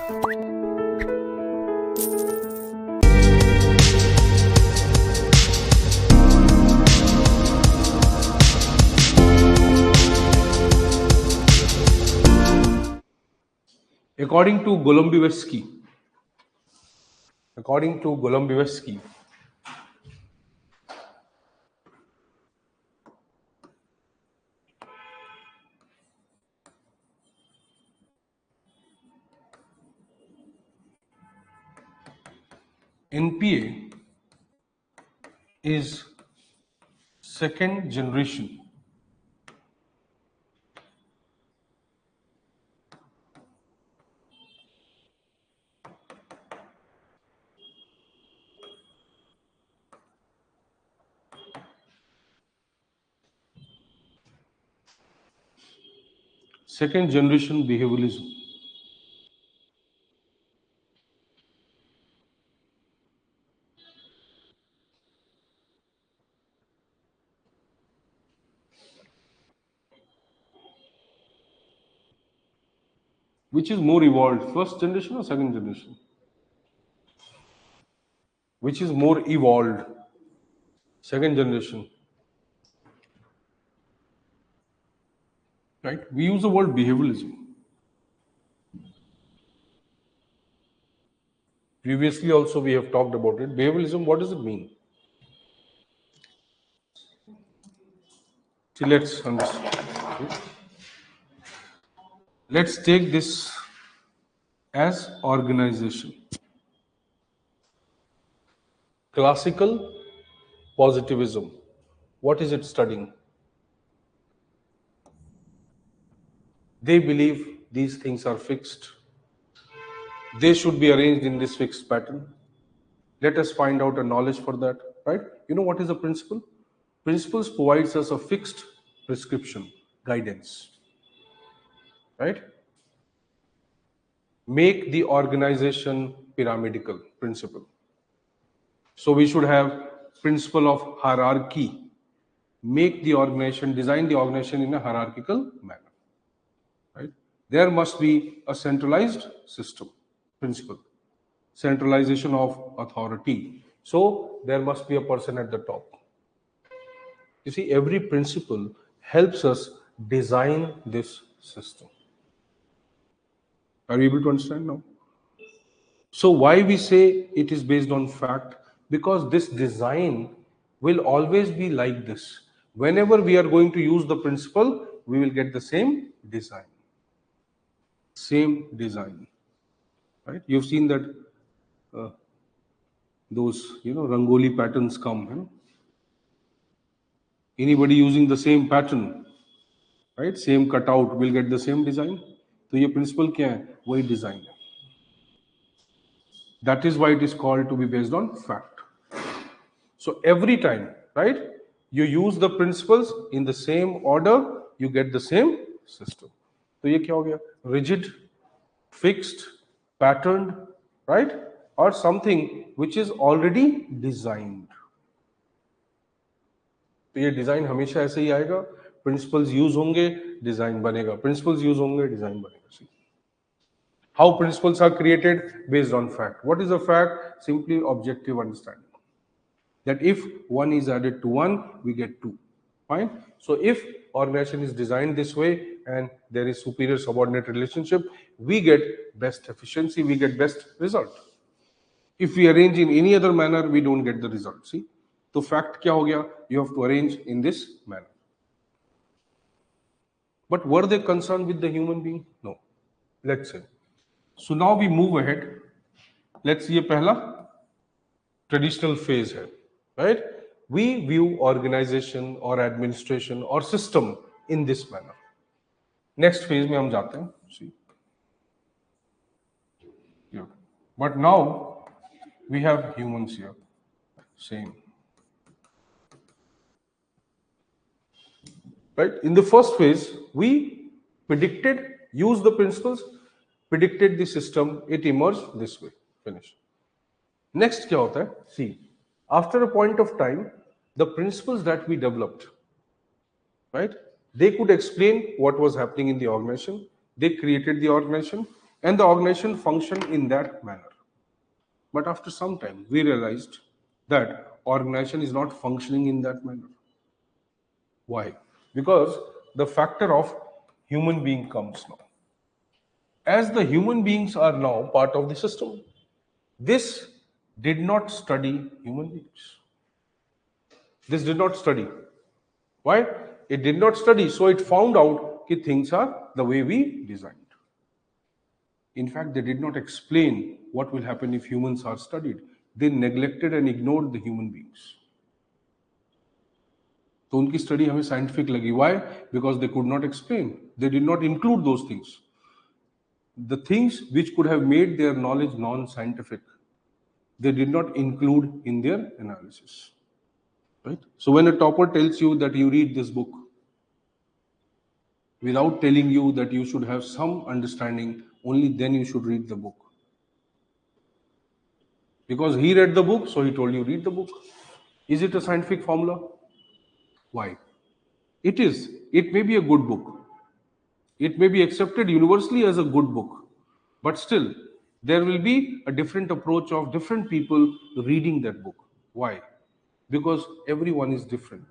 According to Golombieski, NPA is second generation behavioralism. Which is more evolved, first generation or second generation? Which is more evolved, second generation? Right? We use the word behavioralism. Previously also we have talked about it. Behavioralism, what does it mean? See, let's understand. Okay. Let's take this as organization. Classical positivism, what is it studying? They believe these things are fixed. They should be arranged in this fixed pattern. Let us find out a knowledge for that, right? You know what is a principle? Principles provides us a fixed prescription, guidance, right? Make the organization pyramidal principle. So we should have principle of hierarchy. Make the organization, design the organization in a hierarchical manner, right? There must be a centralized system, principle, centralization of authority. So there must be a person at the top. You see, every principle helps us design this system. Are you able to understand now? So why we say it is based on fact? Because this design will always be like this. Whenever we are going to use the principle, we will get the same design. Same design, right? You've seen that those, Rangoli patterns come. Anybody using the same pattern, right? Same cutout will get the same design. So ये principle क्या है? वही design है. That is why it is called to be based on fact. So every time, right, you use the principles in the same order, you get the same system. So ये क्या हो गया? Rigid, fixed, patterned, right? Or something which is already designed. तो ये design हमेशा ऐसे ही आएगा. Principles use होंगे, डिजाइन बनेगा. प्रिंसिपल्स यूज होंगे, डिजाइन बनेगा. How principles are created? Based on fact. What is a fact? Simply objective understanding. That if 1 is added to 1, we get 2. Fine. So if organization is designed this way and there is superior subordinate relationship, we get best efficiency, we get best result. If we arrange in any other manner, we don't get the result. See? So fact क्या हो गया? You have to arrange in this manner. But were they concerned with the human being? No. Let's say. So now we move ahead. Let's see, ये पहला traditional phase है, right? We view organization or administration or system in this manner. Next phase में हम जाते हैं. See. Yeah. But now we have humans here. Same. Right? In the first phase, we predicted, used the principles, predicted the system, it emerged this way. Finish. Next क्या होता है? See, after a point of time, the principles that we developed, right? They could explain what was happening in the organization. They created the organization, and the organization functioned in that manner. But after some time, we realized that organization is not functioning in that manner. Why? Because the factor of human being comes now. As the human beings are now part of the system, this did not study human beings. This did not study. Why? It did not study, so it found out that things are the way we designed. In fact, they did not explain what will happen if humans are studied. They neglected and ignored the human beings. तो उनकी study हमें scientific लगी. Why? Because they could not explain. They did not include those things. The things which could have made their knowledge non-scientific, they did not include in their analysis. Right? So when a topper tells you that you read this book, without telling you that you should have some understanding, only then you should read the book. Because he read the book, so he told you read the book. Is it a scientific formula? Why? It is. It may be a good book. It may be accepted universally as a good book. But still, there will be a different approach of different people reading that book. Why? Because everyone is different.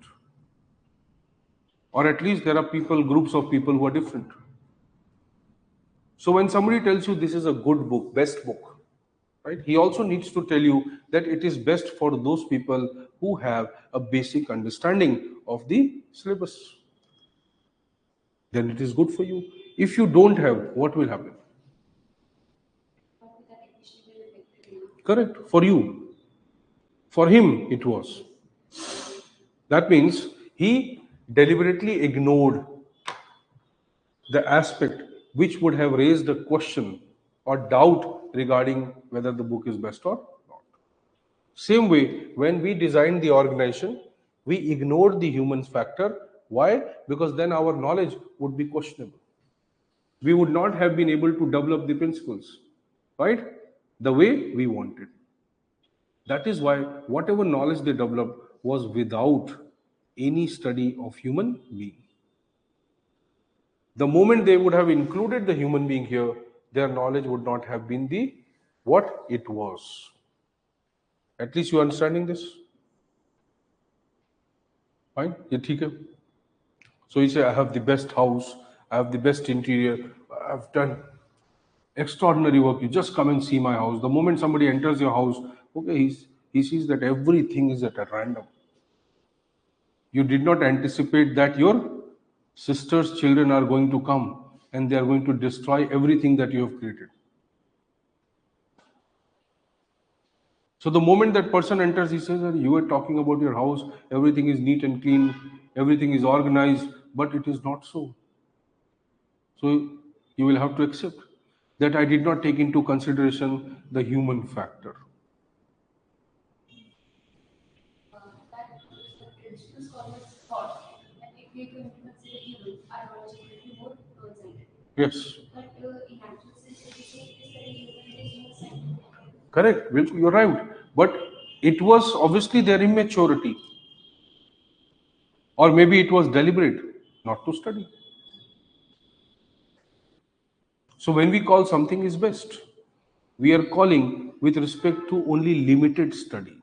Or at least there are people, groups of people who are different. So when somebody tells you this is a good book, best book, right? He also needs to tell you that it is best for those people who have a basic understanding of the syllabus. Then it is good for you. If you don't have, what will happen? Correct. For you. For him, it was. That means he deliberately ignored the aspect which would have raised a question or doubt regarding whether the book is best or not. Same way, when we designed the organization, we ignored the human factor. Why? Because then our knowledge would be questionable. We would not have been able to develop the principles, right, the way we wanted. That is why whatever knowledge they developed was without any study of human being. The moment they would have included the human being here, their knowledge would not have been the what it was. At least you are understanding this? Fine? Yeah, ठीक है. So you say, I have the best house, I have the best interior, I have done extraordinary work. You just come and see my house. The moment somebody enters your house, okay, he sees that everything is at a random. You did not anticipate that your sister's children are going to come and they are going to destroy everything that you have created. So the moment that person enters, he says, you were talking about your house, everything is neat and clean, everything is organized, but it is not so. So you will have to accept that I did not take into consideration the human factor. Yes. Correct. You're right. But it was obviously their immaturity. Or maybe it was deliberate not to study. So when we call something is best, we are calling with respect to only limited study.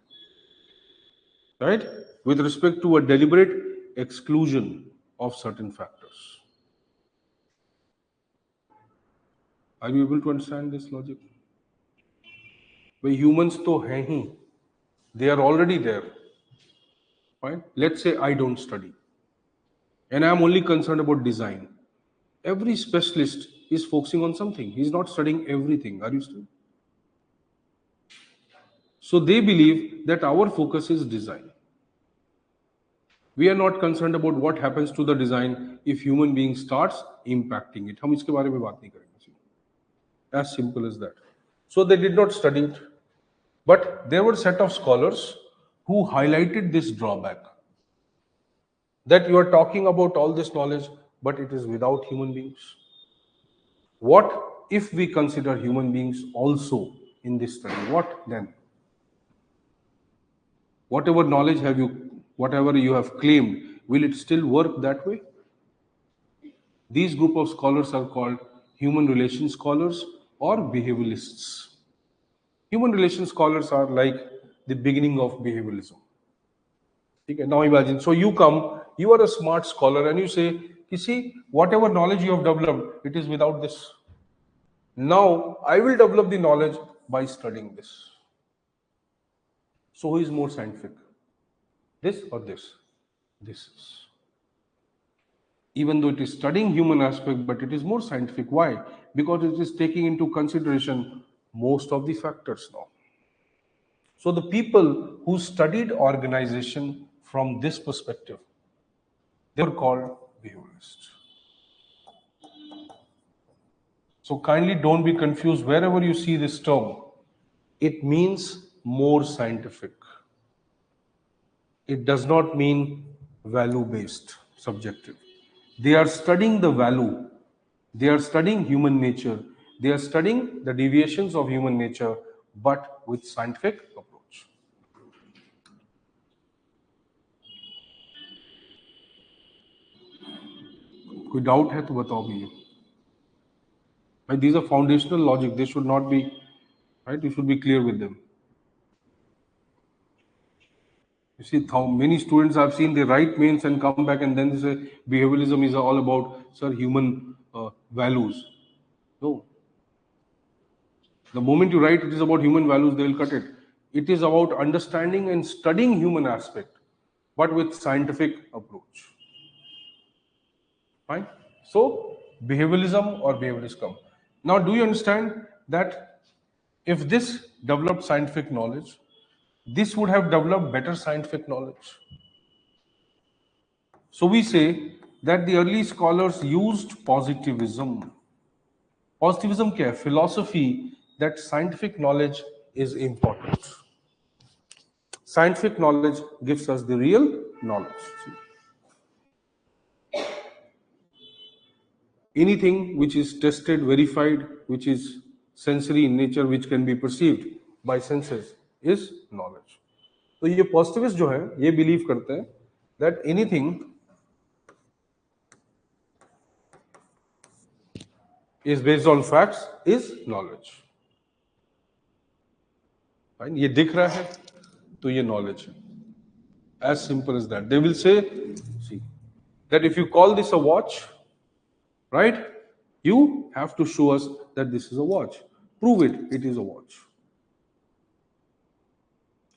Right? With respect to a deliberate exclusion of certain factors. Are you able to understand this logic? But humans to hain hi. They are already there. Right? Let's say I don't study. And I'm only concerned about design. Every specialist is focusing on something. He's not studying everything. Are you still? So they believe that our focus is design. We are not concerned about what happens to the design if human being starts impacting it. हम इसके बारे में बात नहीं करेंगे. As simple as that. So they did not study it. But there were a set of scholars who highlighted this drawback. That you are talking about all this knowledge, but it is without human beings. What if we consider human beings also in this study? What then? Whatever knowledge whatever you have claimed, will it still work that way? These group of scholars are called human relations scholars or behavioralists. Human relations scholars are like the beginning of behavioralism. Okay? Now imagine, so you come, you are a smart scholar and you say, you see, whatever knowledge you have developed, it is without this. Now I will develop the knowledge by studying this. So who is more scientific? This or this? This is. Even though it is studying human aspect, but it is more scientific. Why? Because it is taking into consideration most of the factors now. So the people who studied organization from this perspective, they were called behavioralists. So kindly don't be confused wherever you see this term. It means more scientific. It does not mean value-based, subjective. They are studying the value. They are studying human nature. They are studying the deviations of human nature, but with scientific approach. कोई doubt है तो बताओ भैया. Right, these are foundational logic. They should not be, right? You should be clear with them. You see, how many students I've seen, they write mains and come back and then they say behavioralism is all about, sir, human values. No. The moment you write it is about human values, they will cut it. It is about understanding and studying human aspect, but with scientific approach. Fine? So, behavioralism or behaviorism. Now, do you understand that if this developed scientific knowledge, this would have developed better scientific knowledge? So we say that the early scholars used positivism. Positivism क्या है? Philosophy that scientific knowledge is important. Scientific knowledge gives us the real knowledge. Anything which is tested, verified, which is sensory in nature, which can be perceived by senses, is knowledge. तो ये positivist जो है, ये believe करते हैं that anything is based on facts is knowledge. Fine? ये दिख रहा है, तो ये knowledge है. As simple as that. They will say, see, that if you call this a watch, right? You have to show us that this is a watch. Prove it, it is a watch.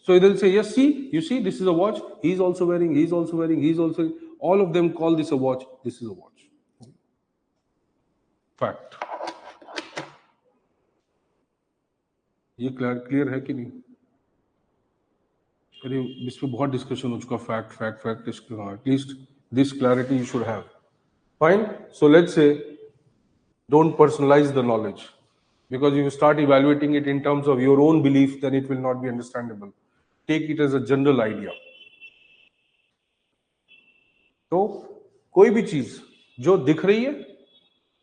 So they'll say, yes, see, you see, this is a watch. He's also wearing, he's also wearing, he's also. All of them call this a watch. This is a watch. Fact. ये clear है कि नहीं? अरे इस पे बहुत discussion हो चुका. Fact at least this clarity you should have. Fine. So let's say don't personalize the knowledge, because if you start evaluating it in terms of your own belief, then it will not be understandable. Take it as a general idea. तो कोई भी चीज जो दिख रही है,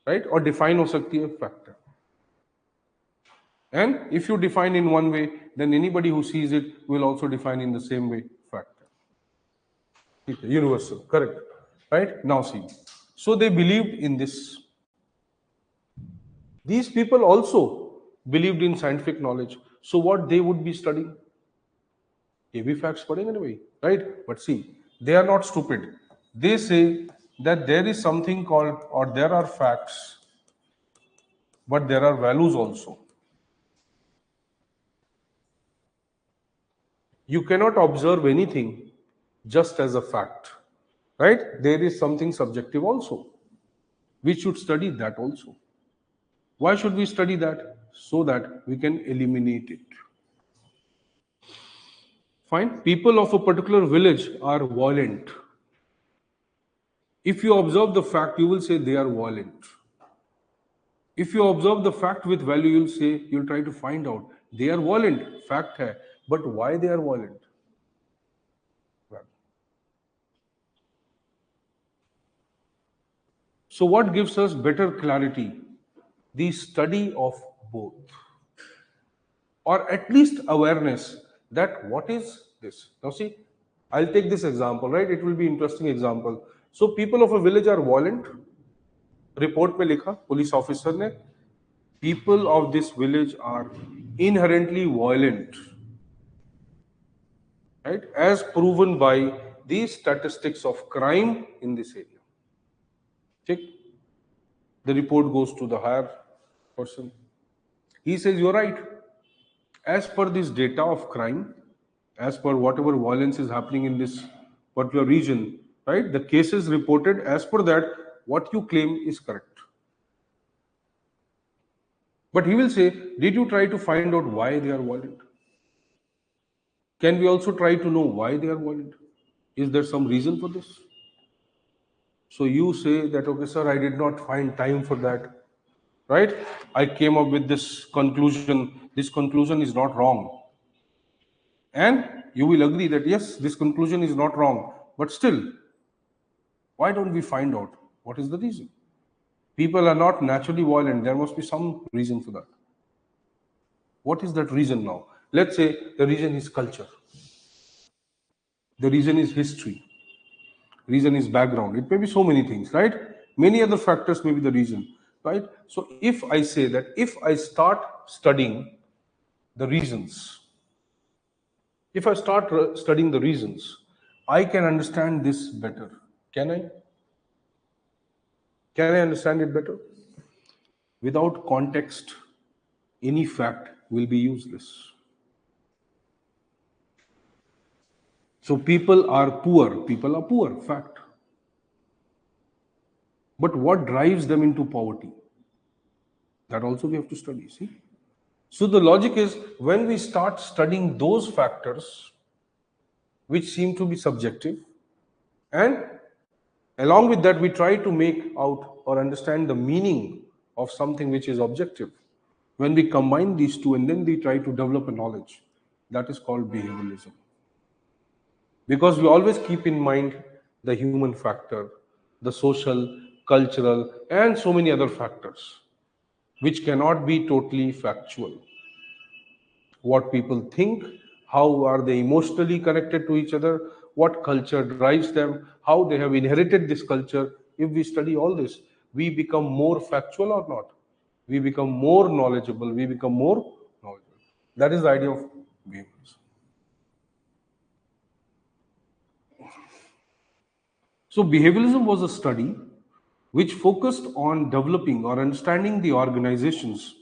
right, और define हो सकती है fact है. And if you define in one way, then anybody who sees it will also define in the same way fact. Universal, correct, right? Now see. So they believed in this. These people also believed in scientific knowledge. So what they would be studying? ये भी facts पढ़ेंगे ना भाई, right? But see, they are not stupid. They say that there is something called, or there are facts, but there are values also. You cannot observe anything just as a fact. Right? There is something subjective also. We should study that also. Why should we study that? So that we can eliminate it. Fine. People of a particular village are violent. If you observe the fact, you will say they are violent. If you observe the fact with value, you'll say, you'll try to find out. They are violent. Fact hai. But why they are violent? So what gives us better clarity? The study of both, or at least awareness that what is this. Now see, I'll take this example, right? It will be interesting example. So people of a village are violent. Report में लिखा police officer ने, people of this village are inherently violent, right? As proven by these statistics of crime in this area. Check. The report goes to the higher person. He says, you're right. As per this data of crime, as per whatever violence is happening in this particular region, right? The cases reported, as per that, what you claim is correct. But he will say, did you try to find out why they are violent? Can we also try to know why they are violent? Is there some reason for this? So you say that, okay, sir, I did not find time for that, right? I came up with this conclusion. This conclusion is not wrong. And you will agree that, yes, this conclusion is not wrong. But still, why don't we find out what is the reason? People are not naturally violent. There must be some reason for that. What is that reason now? Let's say the reason is culture. The reason is history. Reason is background. It may be so many things, right? Many other factors may be the reason, right? So if I say that if I start studying the reasons, if I start studying the reasons, I can understand this better. Can I? Can I understand it better? Without context, any fact will be useless. So people are poor, fact. But what drives them into poverty? That also we have to study, see? So the logic is when we start studying those factors which seem to be subjective, and along with that we try to make out or understand the meaning of something which is objective. When we combine these two and then we try to develop a knowledge, that is called behavioralism. Because we always keep in mind the human factor, the social, cultural, and so many other factors, which cannot be totally factual. What people think, how are they emotionally connected to each other, what culture drives them, how they have inherited this culture. If we study all this, we become more factual or not? We become more knowledgeable, we become more knowledgeable. That is the idea of behaviors. So behavioralism was a study which focused on developing or understanding the organizations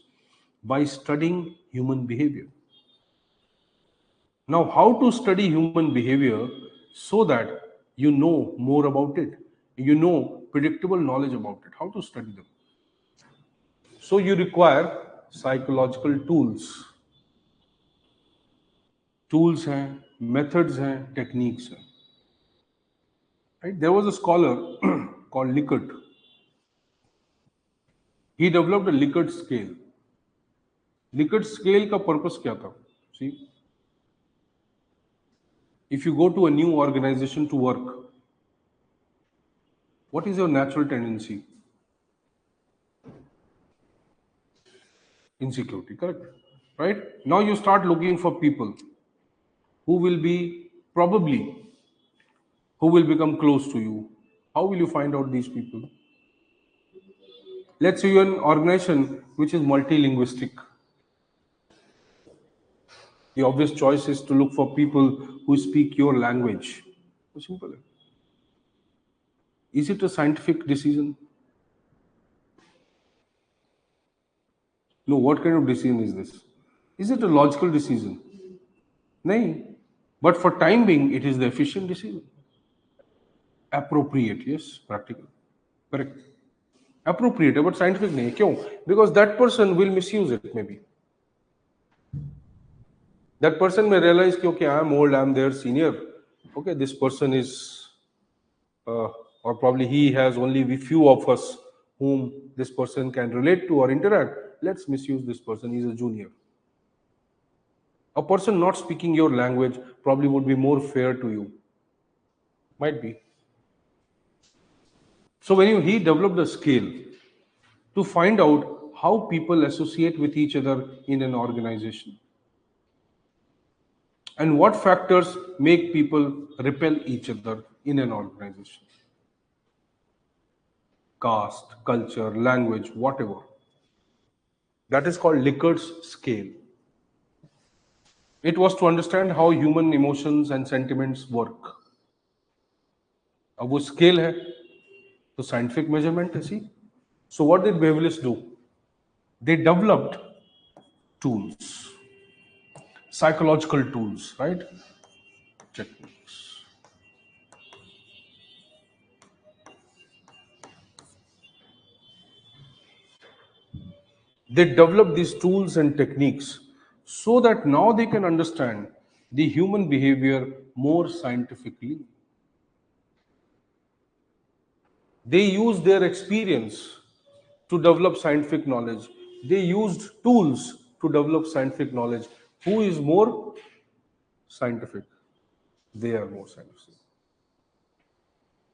by studying human behavior. Now, how to study human behavior so that you know more about it, you know predictable knowledge about it, how to study them. So you require psychological tools. Tools हैं, methods हैं, techniques हैं. Right? There was a scholar called Likert. He developed a Likert scale. Likert scale का purpose क्या था? See, if you go to a new organization to work, what is your natural tendency? Insecurity, correct? Right? Now you start looking for people who will be probably, who will become close to you. How will you find out these people? Let's say you're an organization which is multilinguistic. The obvious choice is to look for people who speak your language. So simple. Is it a scientific decision? No, what kind of decision is this? Is it a logical decision? No. But for time being, it is the efficient decision. Appropriate, yes, practical. Correct. Appropriate, but scientific nahi. Kyun? Because that person will misuse it, maybe. That person may realize, okay, I'm old, I'm their senior. Okay, this person is, or probably he has only few of us whom this person can relate to or interact. Let's misuse this person, he's a junior. A person not speaking your language probably would be more fair to you. Might be. So when he developed a scale to find out how people associate with each other in an organization and what factors make people repel each other in an organization. Caste, culture, language, whatever. That is called Likkert's scale. It was to understand how human emotions and sentiments work. अब वो scale है, तो scientific measurement है, see? So what did behavioralists do? They developed tools, psychological tools, right? Techniques. They develop these tools and techniques so that now they can understand the human behavior more scientifically. They used their experience to develop scientific knowledge. They used tools to develop scientific knowledge. Who is more scientific? They are more scientific.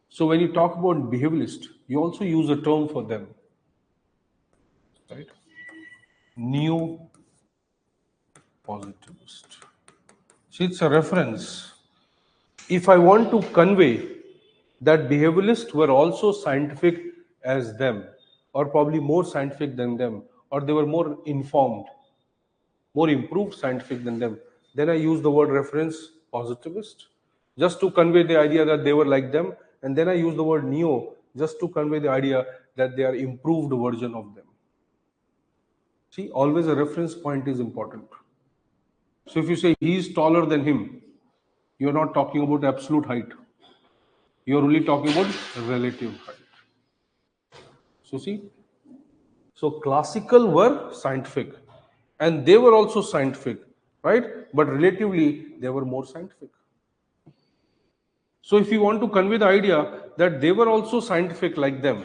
So when you talk about behaviorist, you also use a term for them, right? Neo-positivist. See, it's a reference. If I want to convey that behavioralists were also scientific as them, or probably more scientific than them, or they were more informed, more improved scientific than them, then I use the word reference positivist just to convey the idea that they were like them, and then I use the word neo just to convey the idea that they are improved version of them. See, always a reference point is important. So if you say he is taller than him, you're not talking about absolute height. You're only talking about relative height. So see, so classical were scientific and they were also scientific, right? But relatively, they were more scientific. So if you want to convey the idea that they were also scientific like them,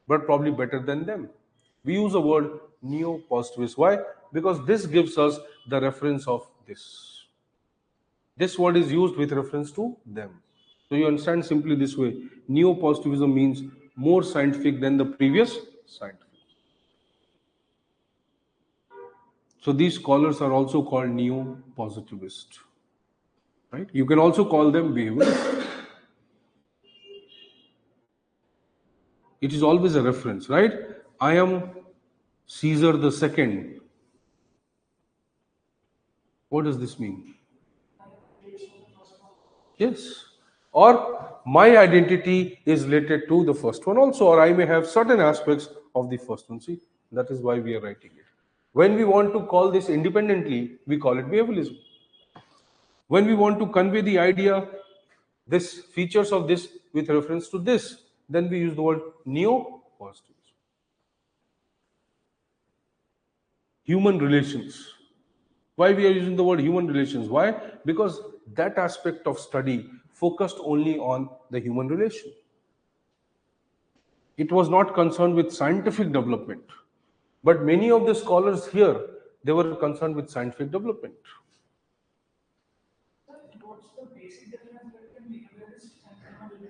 but probably better than them, we use the word neo-positivist. Why? Because this gives us the reference of this. This word is used with reference to them. So you understand simply this way. Neo-positivism means more scientific than the previous scientific. So these scholars are also called neo-positivist. Right? You can also call them behaviorists. It is always a reference, right? I am Caesar the second. What does this mean? Yes. Or my identity is related to the first one also, or I may have certain aspects of the first one. See, that is why we are writing it. When we want to call this independently, we call it behavioralism. When we want to convey the idea, this features of this with reference to this, then we use the word neo-positivism. Human relations. Why we are using the word human relations? Why? Because that aspect of study focused only on the human relation. It was not concerned with scientific development. But many of the scholars here, they were concerned with scientific development. What's the basic difference between behaviorist and human?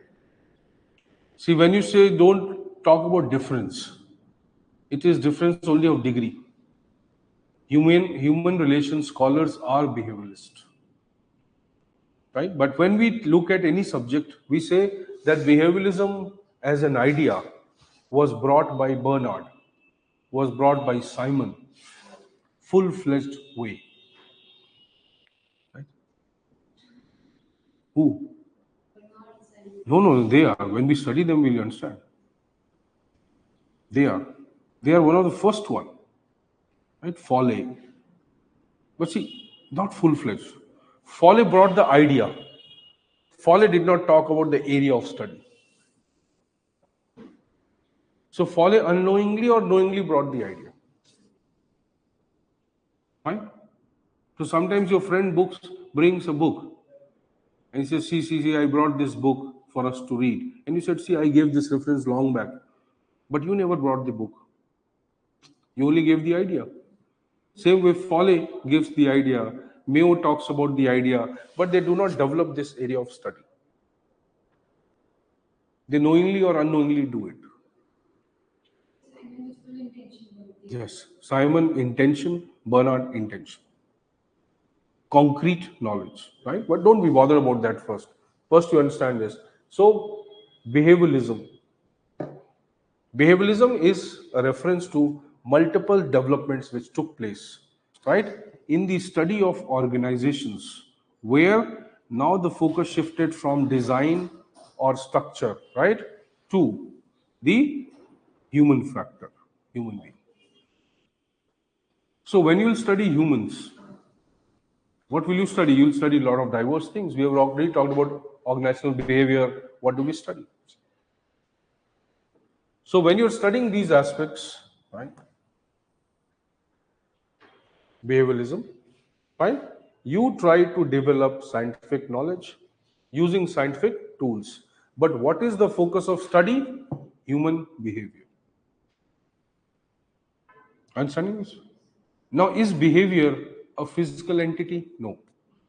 See, when you say don't talk about difference, it is difference only of degree. Human relations scholars are behavioralists, right? But when we look at any subject, we say that behavioralism as an idea was brought by Bernard, was brought by Simon, full-fledged way. Right? Who? No, they are. When we study them, we'll understand. They are. They are one of the first one. Right? Forte. But see, not full-fledged. Forte brought the idea. Forte did not talk about the area of study. So Forte unknowingly or knowingly brought the idea. Right? So sometimes your friend brings a book and he says, see, I brought this book for us to read. And you said, see, I gave this reference long back. But you never brought the book. You only gave the idea. Same way Forte gives the idea, Mayo talks about the idea, but they do not develop this area of study. They knowingly or unknowingly do it. Yes, Simon intention, Bernard intention. Concrete knowledge, right? But don't be bothered about that first. First, you understand this. So, behavioralism. Behavioralism is a reference to multiple developments which took place, right, in the study of organizations, where now the focus shifted from design or structure, right, to the human factor, human being. So when you will study humans, what will you study? You will study a lot of diverse things. We have already talked about organizational behavior. What do we study? So when you're studying these aspects, right, behavioralism, right, you try to develop scientific knowledge using scientific tools. But what is the focus of study? Human behavior. Understanding this? Now, is behavior a physical entity? No.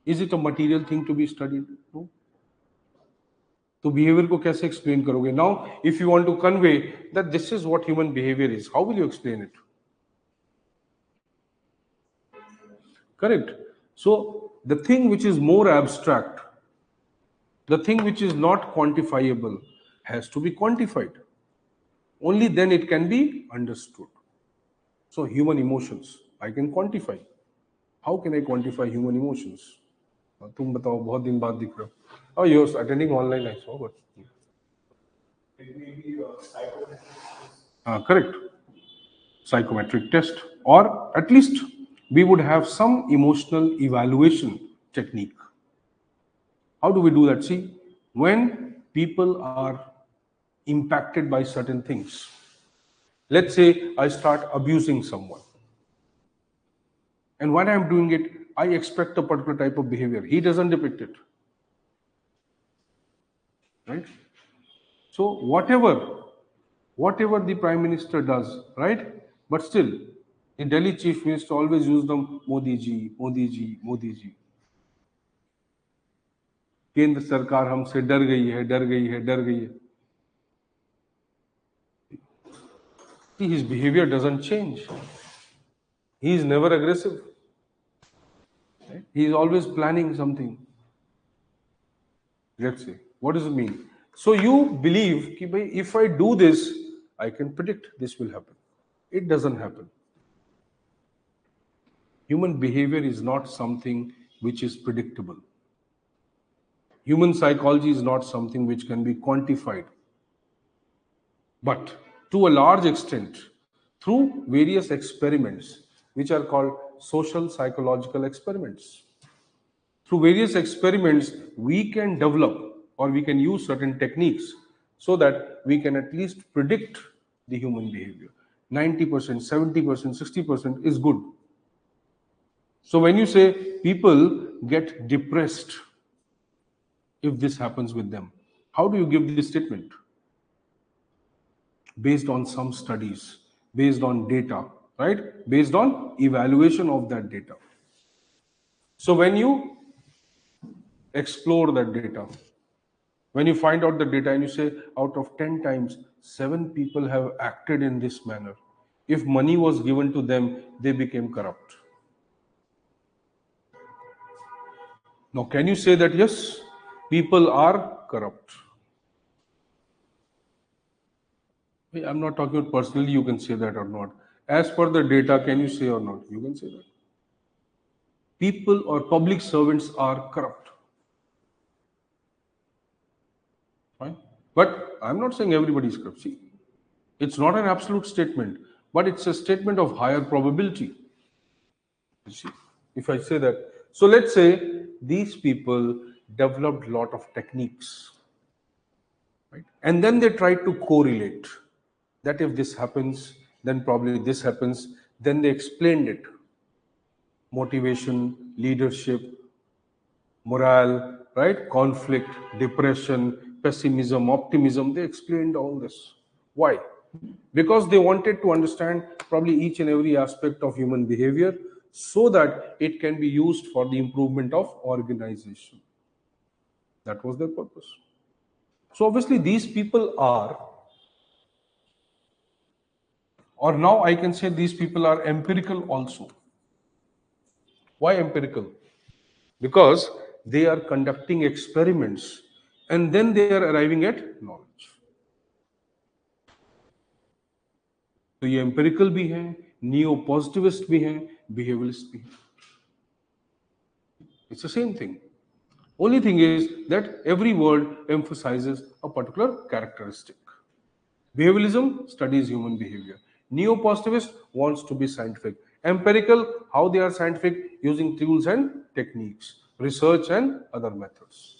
Is it a material thing to be studied? No. तो behavior को कैसे explain करोगे? Now, if you want to convey that this is what human behavior is, how will you explain it? Correct. So the thing which is more abstract, the thing which is not quantifiable, has to be quantified. Only then it can be understood. So human emotions, I can quantify. How can I quantify human emotions? तुम बताओ, बहुत दिन बाद दिख रहे हो. Oh, you're attending online, I saw, but It may be psychometric. correct. Psychometric test, or at least we would have some emotional evaluation technique. How do we do that? See, when people are impacted by certain things, let's say I start abusing someone, and when I'm doing it, I expect a particular type of behavior. He doesn't depict it, right? So whatever the Prime Minister does, right? But still, the Delhi Chief Minister always use them, Modi ji, Modi ji, Modi ji. केंद्र सरकार हमसे डर गई है, डर गई है, डर गई है. His behavior doesn't change. He is never aggressive. Right? He is always planning something. Let's say, what does it mean? So you believe कि भाई, if I do this, I can predict this will happen. It doesn't happen. Human behavior is not something which is predictable. Human psychology is not something which can be quantified. But to a large extent, through various experiments, which are called social psychological experiments, through various experiments, we can develop or we can use certain techniques so that we can at least predict the human behavior. 90%, 70%, 60% is good. So when you say people get depressed if this happens with them, how do you give this statement? Based on some studies, based on data, right? Based on evaluation of that data. So when you explore that data, when you find out the data and you say out of 10 times, 7 people have acted in this manner. If money was given to them, they became corrupt. Now, can you say that yes, people are corrupt? I'm not talking about personally, you can say that or not. As per the data, can you say or not? You can say that. People or public servants are corrupt. Fine. But I'm not saying everybody is corrupt. See, it's not an absolute statement, but it's a statement of higher probability. You see, if I say that. So let's say these people developed a lot of techniques, right? And then they tried to correlate that if this happens, then probably this happens. Then they explained it. Motivation, leadership, morale, right? Conflict, depression, pessimism, optimism. They explained all this. Why? Because they wanted to understand probably each and every aspect of human behavior so that it can be used for the improvement of organization. That was their purpose. So obviously these people are, or now I can say these people are empirical also. Why empirical? Because they are conducting experiments and then they are arriving at knowledge. तो ये empirical भी हैं, neo positivist भी हैं, behaviourist भी हैं. It's the same thing. Only thing is that every word emphasizes a particular characteristic. Behavioralism studies human behavior. Neo-positivist wants to be scientific. Empirical, how they are scientific, using tools and techniques, research and other methods.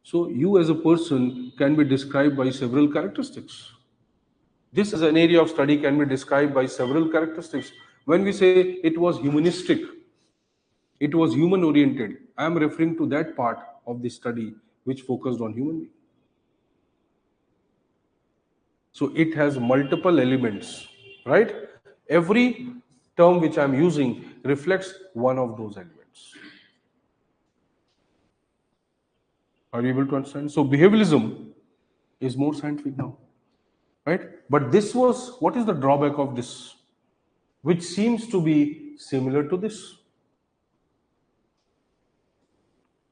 So you as a person can be described by several characteristics. This as an area of study can be described by several characteristics. When we say it was humanistic, it was human oriented, I am referring to that part of the study which focused on human being. So it has multiple elements, right? Every term which I am using reflects one of those elements. Are you able to understand? So behavioralism is more scientific now, right? But this was, what is the drawback of this, which seems to be similar to this?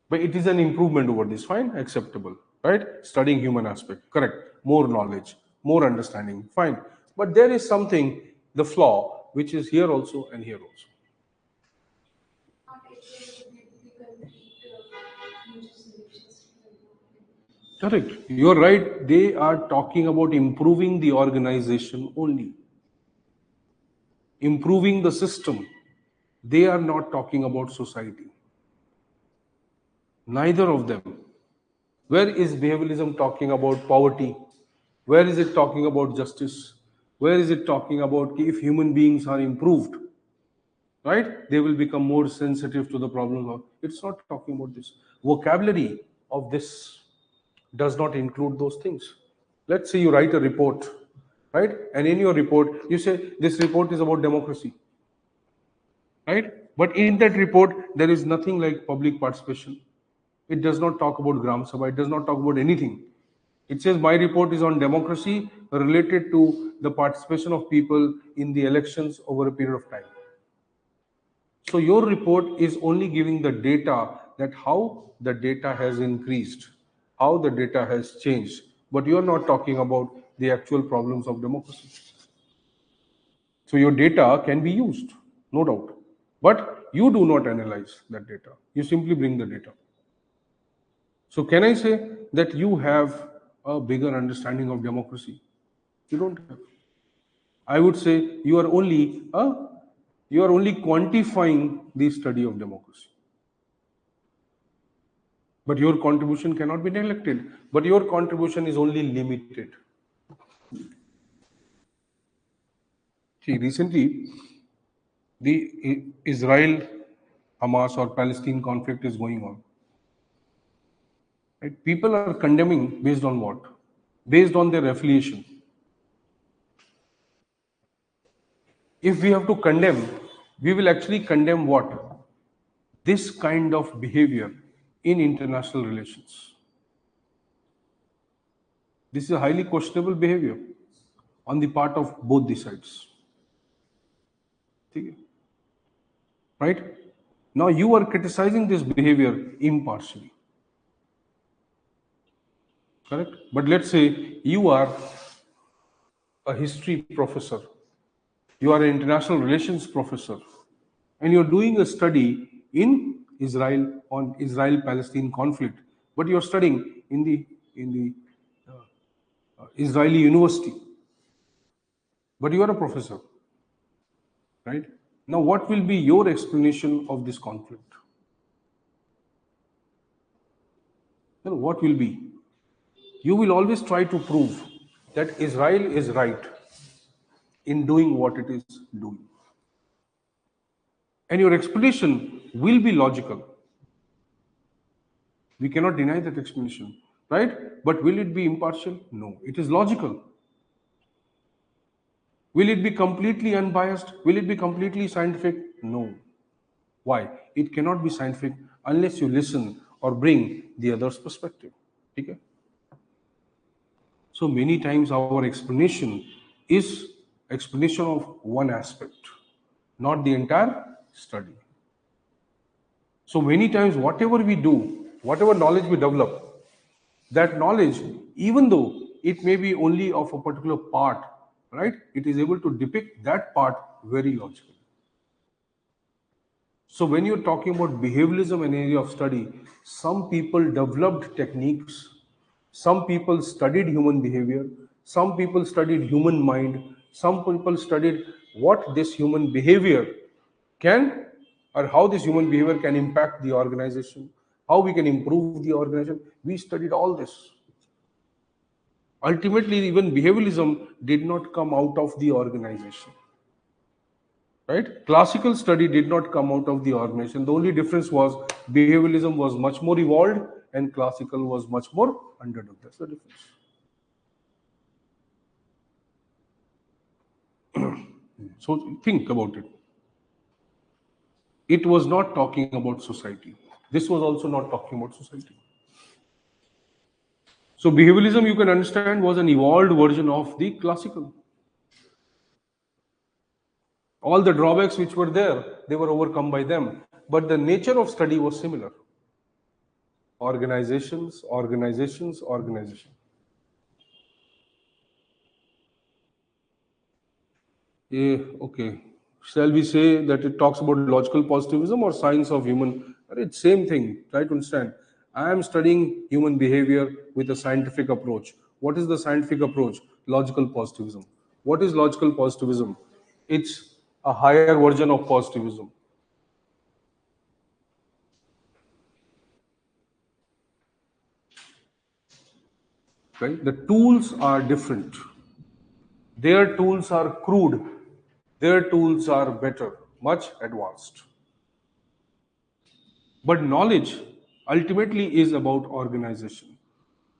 But it is an improvement over this, fine, acceptable, right? Studying human aspect, correct. More knowledge, more understanding, fine. But there is something, the flaw, which is here also and here also. Correct. You're right. They are talking about improving the organization only, improving the system. They are not talking about society. Neither of them. Where is behavioralism talking about poverty? Where is it talking about justice? Where is it talking about if human beings are improved, right? They will become more sensitive to the problems of. It's not talking about this. Vocabulary of this does not include those things. Let's say you write a report, right? And in your report, you say this report is about democracy, right? But in that report, there is nothing like public participation. It does not talk about Gram Sabha. It does not talk about anything. It says my report is on democracy related to the participation of people in the elections over a period of time. So your report is only giving the data, that how the data has increased, how the data has changed, but you are not talking about the actual problems of democracy. So your data can be used, no doubt, but you do not analyze that data. You simply bring the data. So can I say that you have a bigger understanding of democracy? You don't have. I would say you are only quantifying the study of democracy. But your contribution cannot be neglected. But your contribution is only limited. See, recently, the Israel-Hamas or Palestine conflict is going on. Right? People are condemning based on what? Based on their affiliation. If we have to condemn, we will actually condemn what? This kind of behavior in international relations. This is a highly questionable behavior on the part of both the sides. Right? Now you are criticizing this behavior impartially. Correct? But let's say you are a history professor, you are an international relations professor, and you're doing a study in Israel on Israel-Palestine conflict, but you're studying in the Israeli university, but you are a professor, right? Now, what will be your explanation of this conflict? What will be? You will always try to prove that Israel is right in doing what it is doing. And your explanation will be logical. We cannot deny that explanation, right? But will it be impartial? No. It is logical. Will it be completely unbiased? Will it be completely scientific? No. Why? It cannot be scientific unless you listen or bring the other's perspective. Okay? So many times our explanation is explanation of one aspect, not the entire study. So many times whatever we do, whatever knowledge we develop, that knowledge, even though it may be only of a particular part, right? It is able to depict that part very logically. So when you're talking about behavioralism, an area of study, some people developed techniques, some people studied human behavior, some people studied human mind, some people studied what this human behavior can, or how this human behavior can impact the organization, how we can improve the organization. We studied all this. Ultimately, even behavioralism did not come out of the organization. Right? Classical study did not come out of the organization. The only difference was behavioralism was much more evolved and classical was much more underdeveloped. That's the difference. So think about it. It was not talking about society. This was also not talking about society. So behavioralism, you can understand, was an evolved version of the classical. All the drawbacks which were there, they were overcome by them. But the nature of study was similar. Organizations, organizations, organization. Yeah, okay. Shall we say that it talks about logical positivism or science of human? It's same thing. Try to understand. I am studying human behavior with a scientific approach. What is the scientific approach? Logical positivism. What is logical positivism? It's a higher version of positivism. Right? The tools are different. Their tools are crude. Their tools are better, much advanced. But knowledge ultimately is about organization.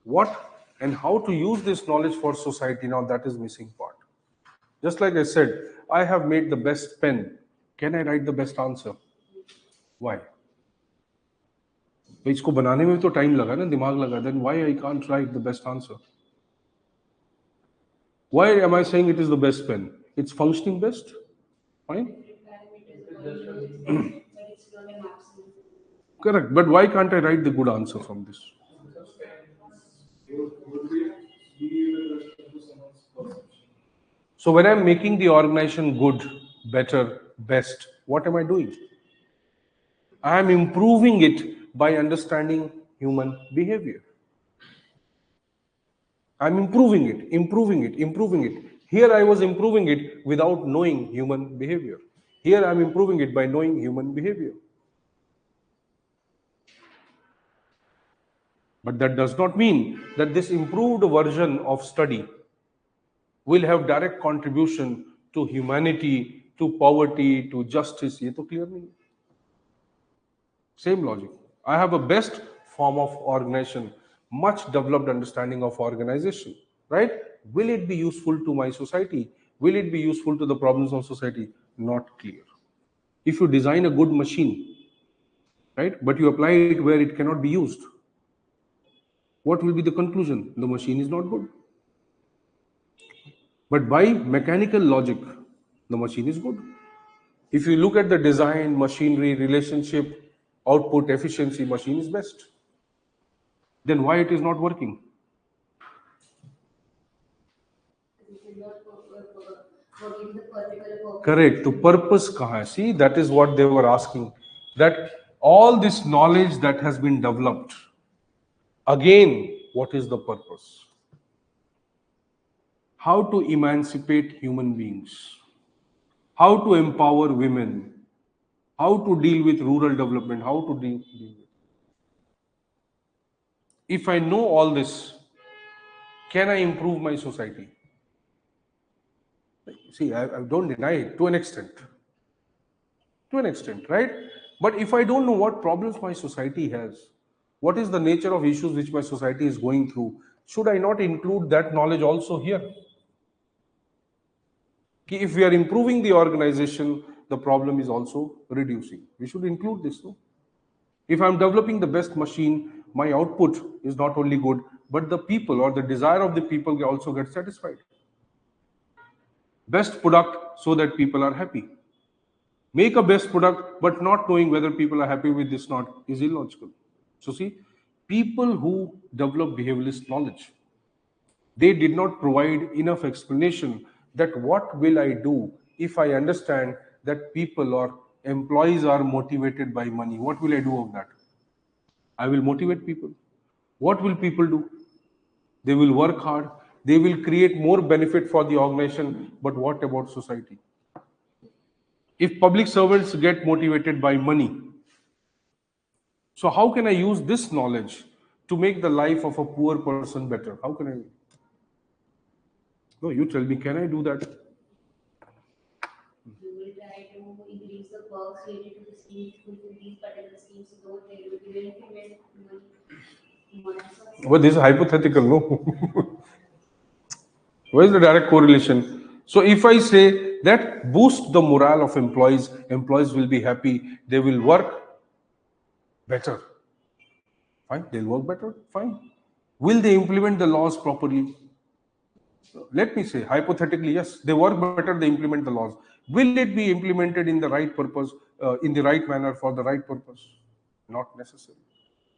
What and how to use this knowledge for society, now that is missing part. Just like I said, I have made the best pen. Can I write the best answer? Why? इसको बनाने में तो time लगा ना, दिमाग लगा. Then why I can't write the best answer? Why am I saying it is the best pen? It's functioning best. Fine. Correct. But why can't I write the good answer from this? So when I'm making the organization good, better, best, what am I doing? I am improving it by understanding human behavior. I'm improving it, improving it, improving it. Here I was improving it without knowing human behavior. Here I'm improving it by knowing human behavior. But that does not mean that this improved version of study will have direct contribution to humanity, to poverty, to justice. ये तो clear नहीं. Same logic. I have a best form of organization, much developed understanding of organization, right? Will it be useful to my society? Will it be useful to the problems of society? Not clear. If you design a good machine, right, but you apply it where it cannot be used, what will be the conclusion? The machine is not good. But by mechanical logic, the machine is good. If you look at the design, machinery, relationship, output, efficiency, machine is best. Then why it is not working? Correct. The purpose kahan hai? See, that is what they were asking. That all this knowledge that has been developed, again, what is the purpose? How to emancipate human beings, how to empower women, how to deal with rural development, how to deal with. If I know all this, can I improve my society? See, I don't deny it to an extent. To an extent, right? But if I don't know what problems my society has, what is the nature of issues which my society is going through, should I not include that knowledge also here? If we are improving the organization, the problem is also reducing. We should include this. No? If I'm developing the best machine, my output is not only good, but the people or the desire of the people also get satisfied. Best product so that people are happy. Make a best product, but not knowing whether people are happy with this or not is illogical. So see, people who develop behavioralist knowledge, They did not provide enough explanation that what will I do if I understand that people or employees are motivated by money? What will I do of that? I will motivate people. What will people do? They will work hard. They will create more benefit for the organization. But what about society? If public servants get motivated by money, so how can I use this knowledge to make the life of a poor person better? How can I? No, you tell me, can I do that? You will try to increase the perks related to the schemes, fulfill these particular schemes, so they will implement money. But this is hypothetical, no? Where is the direct correlation? So if I say that boost the morale of employees, employees will be happy, they will work better. Fine, they'll work better, fine. Will they implement the laws properly? Let me say, hypothetically, yes, they work better, they implement the laws. Will it be implemented in the right purpose, in the right manner for the right purpose? Not necessarily.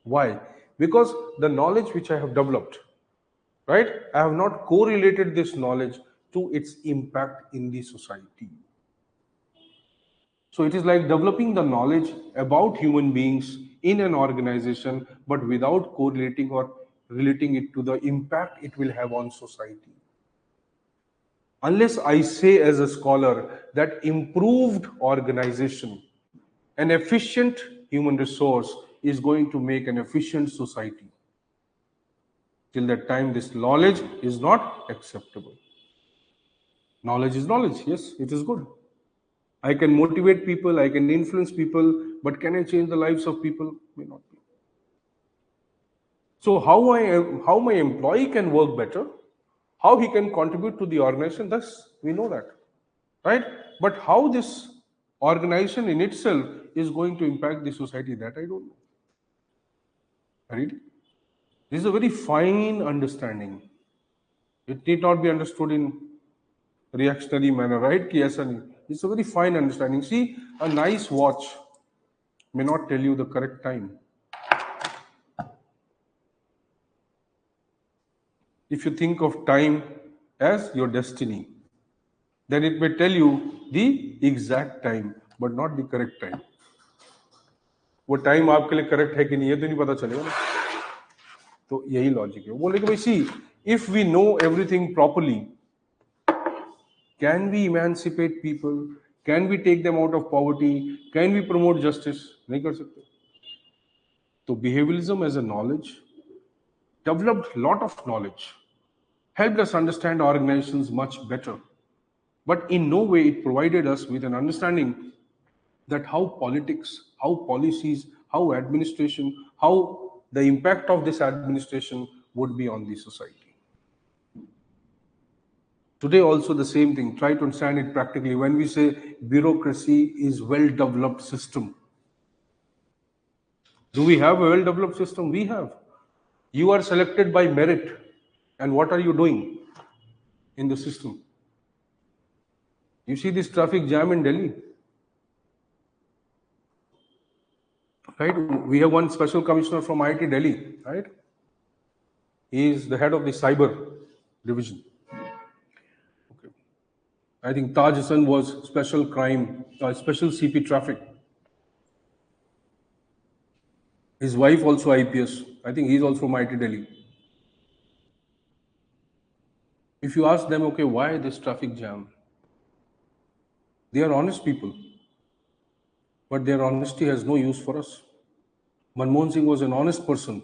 Why? Because the knowledge which I have developed, right, I have not correlated this knowledge to its impact in the society. So it is like developing the knowledge about human beings in an organization, but without correlating or relating it to the impact it will have on society. Unless I say as a scholar that improved organization, an efficient human resource is going to make an efficient society. Till that time, this knowledge is not acceptable. Knowledge is knowledge. Yes, it is good. I can motivate people, I can influence people, but can I change the lives of people? May not be. So how my employee can work better, how he can contribute to the organization, thus we know that, right? But how this organization in itself is going to impact the society, that I don't know. Right? This is a very fine understanding. It need not be understood in reactionary manner, right? Ki aisa nahi. It's a very fine understanding. See, a nice watch may not tell you the correct time. If you think of time as your destiny, then it may tell you the exact time, but not the correct time. वो time आपके लिए correct है कि नहीं, ये तो नहीं पता चलेगा ना. तो यही लॉजिक है. बोले कि भाई सी, if we know everything properly, can we emancipate people? Can we take them out of poverty? Can we promote justice? नहीं कर सकते. तो behavioralism as a knowledge, developed lot of knowledge, helped us understand organizations much better. But in no way it provided us with an understanding that how politics, how policies, how administration, how the impact of this administration would be on the society. Today also the same thing. Try to understand it practically. When we say bureaucracy is well-developed system, do we have a well-developed system? We have. You are selected by merit. And what are you doing in the system? You see this traffic jam in Delhi. Right? We have one special commissioner from IIT Delhi, right? He is the head of the cyber division. Okay. I think Taj Hassan was special crime, special CP traffic. His wife also IPS. I think he is also from IIT Delhi. If you ask them, okay, why this traffic jam? They are honest people, but their honesty has no use for us. Manmohan Singh was an honest person,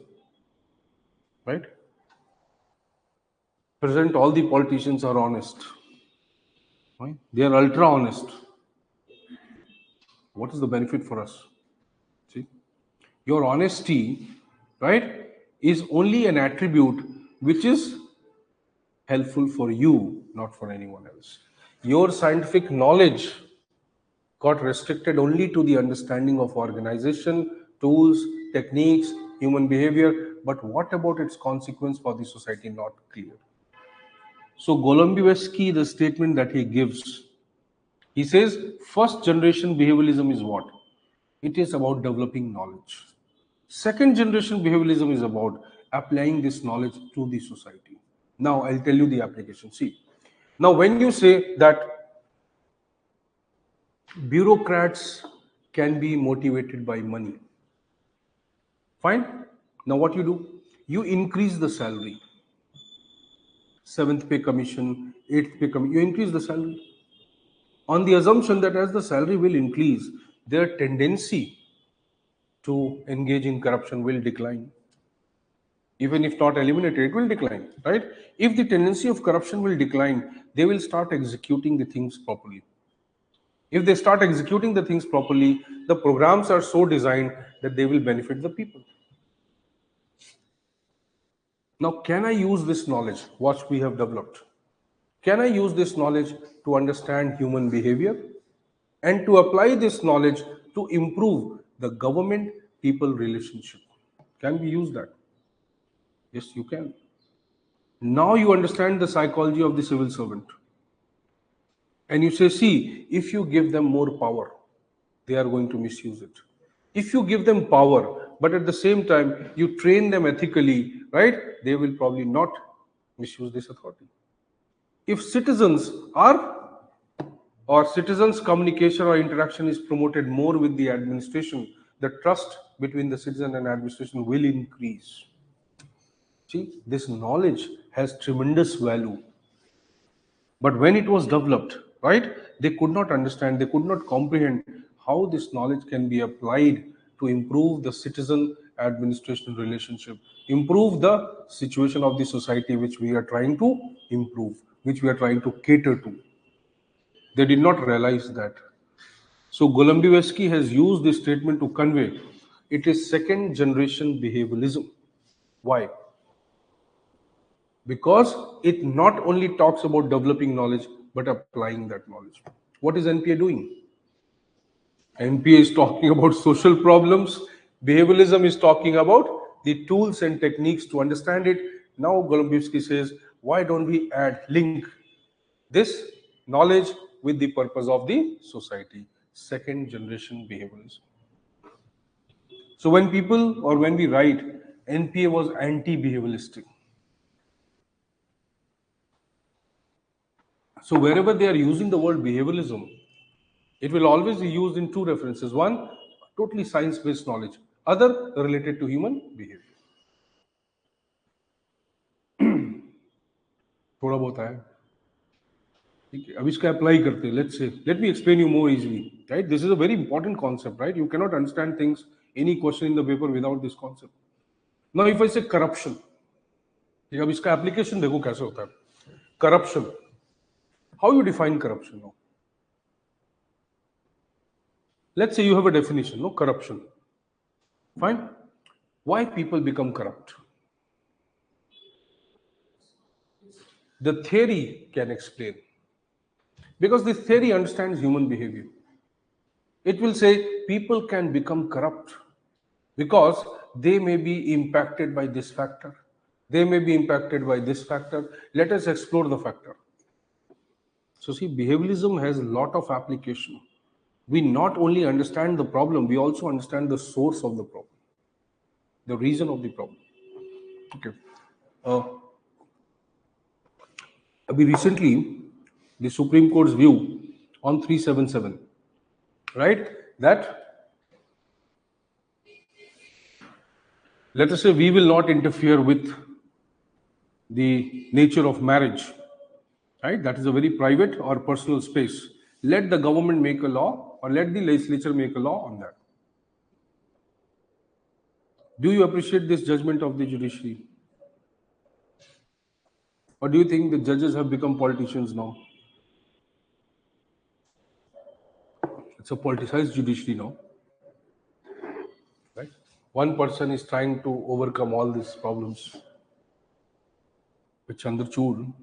right? Present, all the politicians are honest. Right? They are ultra honest. What is the benefit for us? See, your honesty, right, is only an attribute which is helpful for you, not for anyone else. Your scientific knowledge got restricted only to the understanding of organization, tools, techniques, human behavior, but what about its consequence for the society? Not clear. So Golombieski, the statement that he gives, he says, first generation behavioralism is what? It is about developing knowledge. Second generation behavioralism is about applying this knowledge to the society. Now I'll tell you the application. See, now when you say that bureaucrats can be motivated by money, fine. Now what you do? You increase the salary. Seventh pay commission, eighth pay commission. You increase the salary on the assumption that as the salary will increase, their tendency to engage in corruption will decline. Even if not eliminated, it will decline, right? If the tendency of corruption will decline, they will start executing the things properly. If they start executing the things properly, the programs are so designed that they will benefit the people. Now, can I use this knowledge, what we have developed? Can I use this knowledge to understand human behavior and to apply this knowledge to improve the government-people relationship? Can we use that? Yes, you can. Now you understand the psychology of the civil servant. And you say, see, if you give them more power, they are going to misuse it. If you give them power, but at the same time, you train them ethically, right? They will probably not misuse this authority. If citizens are, or citizens' communication or interaction is promoted more with the administration, the trust between the citizen and administration will increase. See, this knowledge has tremendous value. But when it was developed, right, they could not understand, they could not comprehend how this knowledge can be applied to improve the citizen administration relationship, improve the situation of the society which we are trying to improve, which we are trying to cater to. They did not realize that. So Golombiewski has used this statement to convey it is second generation behavioralism. Why? Because it not only talks about developing knowledge but applying that knowledge. What is NPA doing? NPA is talking about social problems. Behavioralism is talking about the tools and techniques to understand it. Now Golombiewski says, why don't we link this knowledge with the purpose of the society? Second generation behavioralism. So when people or when we write, NPA was anti-behavioralistic. So wherever they are using the word behavioralism, it will always be used in two references. One, totally science-based knowledge. Other, related to human behavior. थोड़ा बहुत है ठीक है अब इसका apply करते हैं let's say let me explain you more easily right this is a very important concept right you can not understand things any question in the paper without this concept now if I से corruption ठीक है अब इसका application देखो कैसे होता है corruption how you define corruption no let's say you have a definition no corruption fine why people become corrupt the theory can explain because this theory understands human behavior it will say people can become corrupt because they may be impacted by this factor they may be impacted by this factor let us explore the factor so see behavioralism has a lot of application we not only understand the problem, we also understand the source of the problem, the reason of the problem. Okay. Recently, the Supreme Court's view on 377, right? That, let us say we will not interfere with the nature of marriage, right? That is a very private or personal space. Let the government make a law or let the legislature make a law on that. Do you appreciate this judgment of the judiciary? Or do you think the judges have become politicians now? It's a politicized judiciary now. Right? One person is trying to overcome all these problems. With Chandrachud,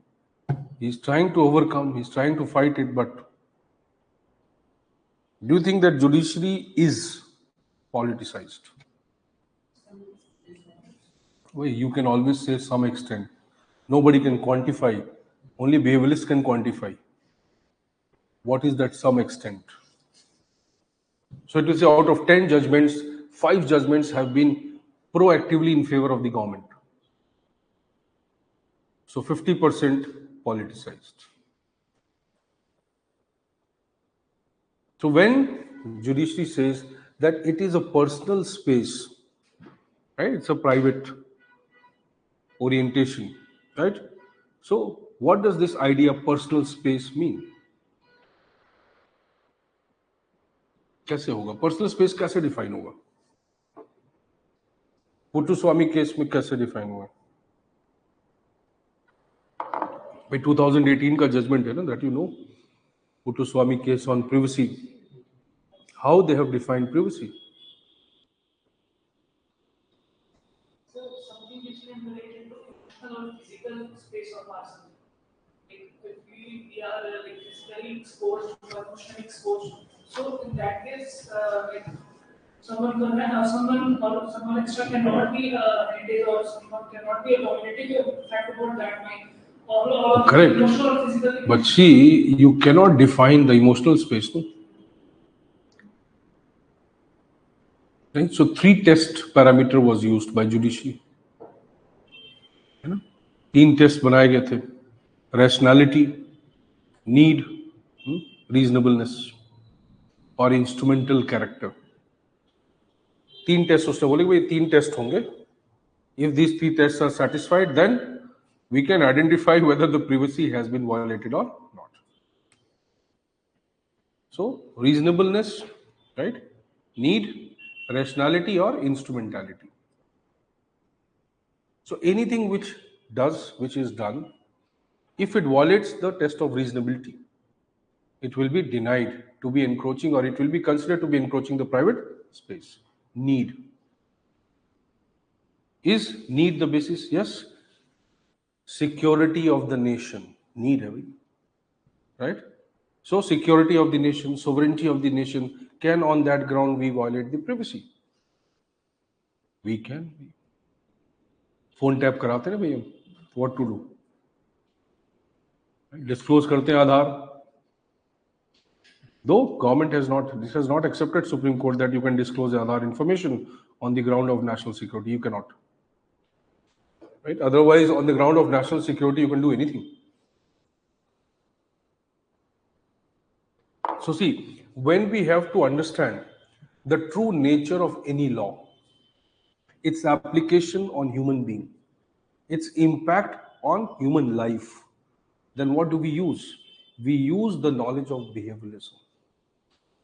he's trying to overcome, he's trying to fight it, but do you think that judiciary is politicized? Well, you can always say some extent. Nobody can quantify. Only behavioralists can quantify. What is that some extent? So it will say out of 10 judgments, 5 judgments have been proactively in favor of the government. So 50% politicized. So when judiciary says that it is a personal space, right? It's a private orientation, right? So what does this idea personal space mean? कैसे होगा personal space कैसे define होगा Puttaswamy case में कैसे define हुआ भाई 2018 का judgement है ना that you know Puttaswamy case on privacy how they have defined privacy So something which can relate to emotional or physical space of ourselves. Like if we are like physically exposed or emotionally exposed, so in that case, like someone or someone extra cannot be heritage or someone cannot be dominating fact about that mind. Or Correct. emotional or physical. But see, you cannot define the emotional space, no? Right? So 3 test parameter was used by judiciary. है ना? 3 test बनाए गए थे rationality need reasonableness और instrumental character 3 test उसने बोले भाई 3 test होंगे if these 3 tests are satisfied then we can identify whether the privacy has been violated or not. So reasonableness, right? Need, rationality or instrumentality. So anything which is done, if it violates the test of reasonability, it will be denied to be encroaching or it will be considered to be encroaching the private space. Need. Is need the basis? Yes. Security of the nation. Need, right? So security of the nation, sovereignty of the nation can on that ground we violate the privacy. We can. Phone tap कराते हैं ना भैया. What to do? Disclose करते हैं आधार. Though government has not accepted Supreme Court that you can disclose Aadhaar information on the ground of national security. You cannot. Right? Otherwise, on the ground of national security, you can do anything. So see, when we have to understand the true nature of any law, its application on human being, its impact on human life, then what do we use? We use the knowledge of behavioralism.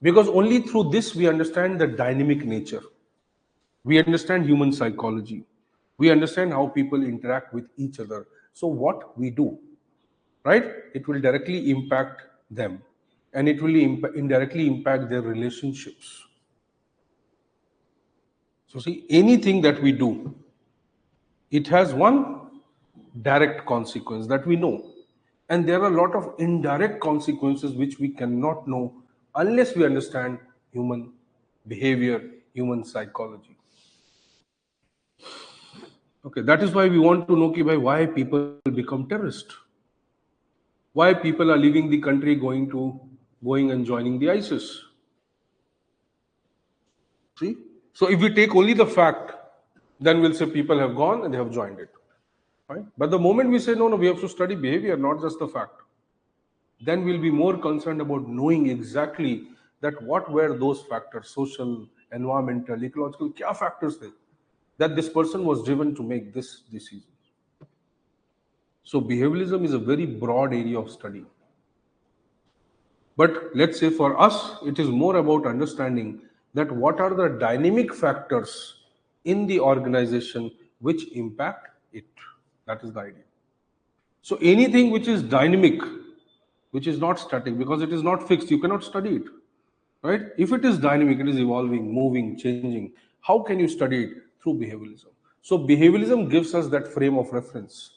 Because only through this we understand the dynamic nature. We understand human psychology. We understand how people interact with each other. So what we do, right? It will directly impact them and it will indirectly impact their relationships. So see, anything that we do, it has one direct consequence that we know. And there are a lot of indirect consequences which we cannot know unless we understand human behavior, human psychology. Okay, that is why we want to know why people become terrorists. Why people are leaving the country going and joining the ISIS. See? So if we take only the fact, then we'll say people have gone and they have joined it. Right? But the moment we say, no, we have to study behavior, not just the fact, then we'll be more concerned about knowing exactly that what were those factors, social, environmental, ecological, kya factors they, that this person was driven to make this decision. So behavioralism is a very broad area of study. But let's say for us, it is more about understanding that what are the dynamic factors in the organization which impact it. That is the idea. So anything which is dynamic, which is not static, because it is not fixed, you cannot study it. Right? If it is dynamic, it is evolving, moving, changing. How can you study it? Through behavioralism. So behavioralism gives us that frame of reference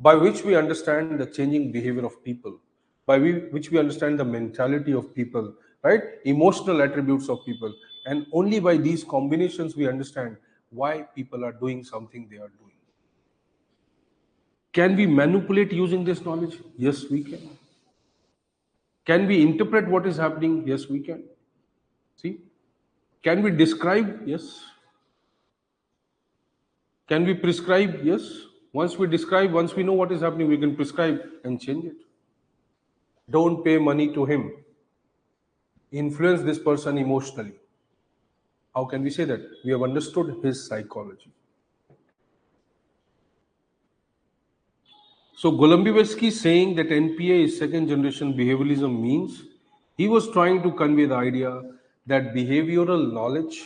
by which we understand the changing behavior of people, by which we understand the mentality of people, right? Emotional attributes of people. And only by these combinations we understand why people are doing something they are doing. Can we manipulate using this knowledge? Yes, we can. Can we interpret what is happening? Yes, we can. See? Can we describe? Yes. Can we prescribe? Yes. Once we describe, once we know what is happening, we can prescribe and change it. Don't pay money to him. Influence this person emotionally. How can we say that? We have understood his psychology. So Golumbieski saying that NPA is second generation behavioralism means he was trying to convey the idea that behavioral knowledge,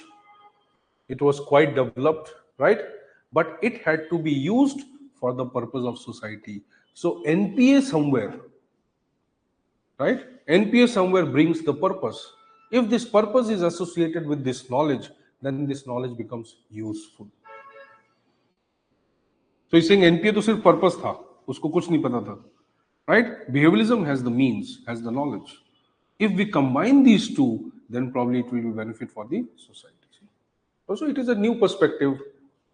it was quite developed, right? But it had to be used for the purpose of society. So NPA somewhere, right? NPA somewhere brings the purpose. If this purpose is associated with this knowledge, then this knowledge becomes useful. So he's saying NPA तो सिर्फ purpose था, उसको कुछ नहीं पता था, right? Behavioralism has the means, has the knowledge. If we combine these two, then probably it will be benefit for the society. Also, it is a new perspective,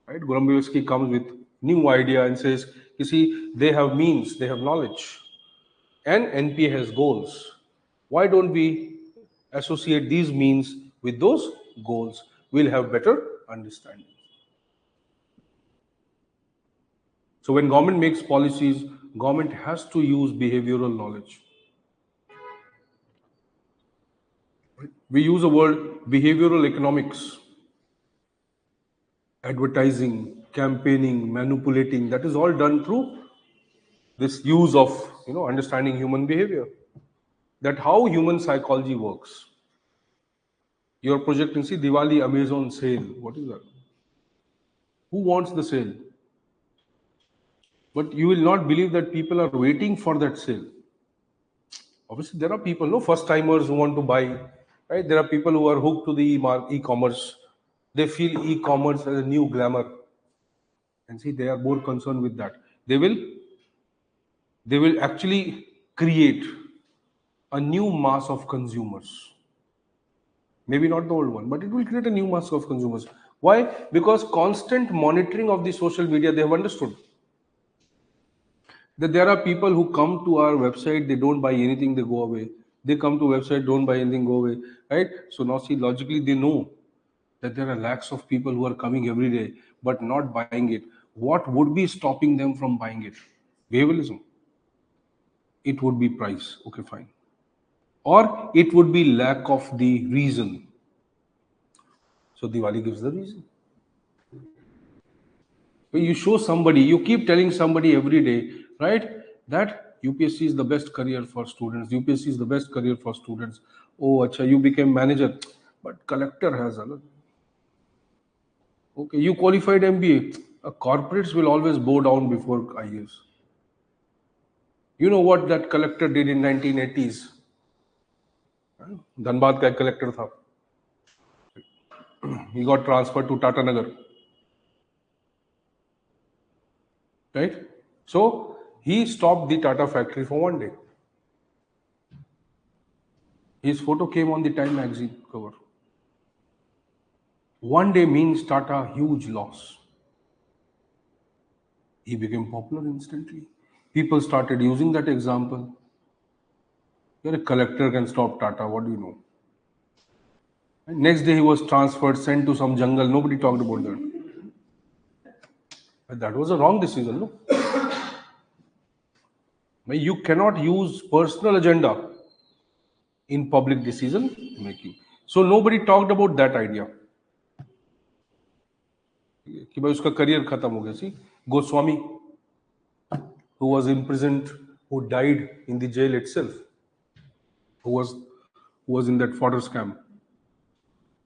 right? Golumbieski comes with new idea and says, you see, they have means, they have knowledge, and NPA has goals. Why don't we associate these means with those goals? We'll have better understanding. So when government makes policies, government has to use behavioral knowledge. We use the word behavioral economics. Advertising, campaigning, manipulating, that is all done through this use of understanding human behavior. That how human psychology works. Your project in Diwali Amazon sale. What is that? Who wants the sale? But you will not believe that people are waiting for that sale. Obviously, there are people, no first timers who want to buy, right? There are people who are hooked to the e-commerce. They feel e-commerce as a new glamour. And see, they are more concerned with that. They will actually create a new mass of consumers. Maybe not the old one, but it will create a new mass of consumers. Why? Because constant monitoring of the social media, they have understood that there are people who come to our website, they don't buy anything, they go away. They come to website, don't buy anything, go away, right? So now see, logically they know that there are lakhs of people who are coming every day, but not buying it. What would be stopping them from buying it? Behavioralism. It would be price. Okay, fine. Or it would be lack of the reason. So Diwali gives the reason. When you show somebody, you keep telling somebody every day, right, that UPSC is the best career for students. UPSC is the best career for students. Oh, acha, you became manager, but collector has a lot. Okay, you qualified MBA. Corporates will always bow down before IAS. You know what that collector did in 1980s? Dhanbad ka collector tha. He got transferred to Tata Nagar. Right? So he stopped the Tata factory for one day. His photo came on the Time magazine cover. One day means Tata huge loss. He became popular instantly. People started using that example. You're a collector can stop Tata, what do you know? And next day he was transferred, sent to some jungle. Nobody talked about that. But that was a wrong decision, no? You cannot use personal agenda in public decision making. So nobody talked about that idea. कि भाई उसका career खत्म हो गया. See, Goswami, who was imprisoned, who died in the jail itself, who was in that fodder scam.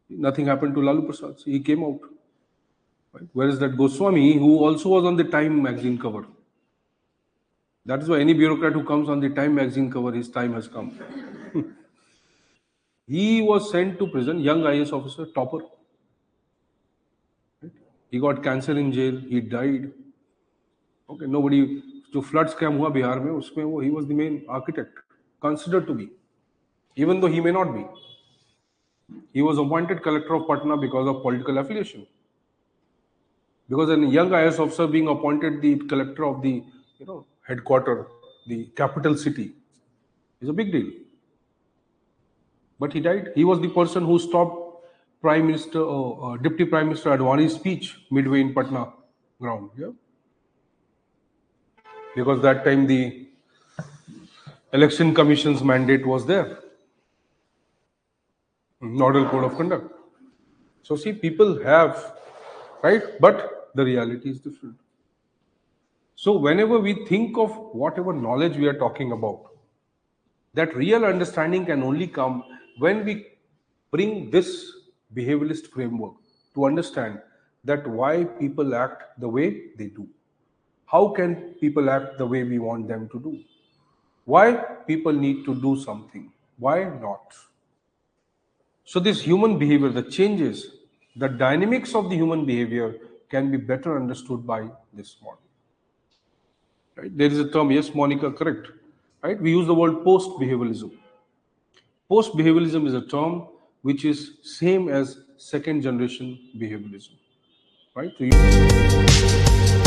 Nothing happened to Lalu Prasad. See, he came out. Right? Whereas that Goswami, who also was on the Time magazine cover. That is why any bureaucrat who comes on the Time magazine cover, his time has come. He was sent to prison, young IAS officer, topper. Right? He got cancer in jail, he died. Okay, nobody, जो flood scam हुआ बिहार में, उसमें वो, he was the main architect, considered to be, even though he may not be. He was appointed collector of Patna because of political affiliation. Because a young IAS officer being appointed the collector of the headquarter, the capital city, is a big deal. But he died. He was the person who stopped Prime Minister, Deputy Prime Minister Advani's speech midway in Patna ground. Yeah. because that time the election commission's mandate was there, model code of conduct. So see, people have, right, but the reality is different. So whenever we think of whatever knowledge we are talking about, that real understanding can only come when we bring this behavioralist framework to understand that why people act the way they do. How can people act the way we want them to do? Why people need to do something? Why not? So this human behavior, the changes, the dynamics of the human behavior can be better understood by this model. Right? There is a term, yes, Monica, correct. Right? We use the word post-behavioralism. Post-behavioralism is a term which is same as second generation behavioralism. Right? So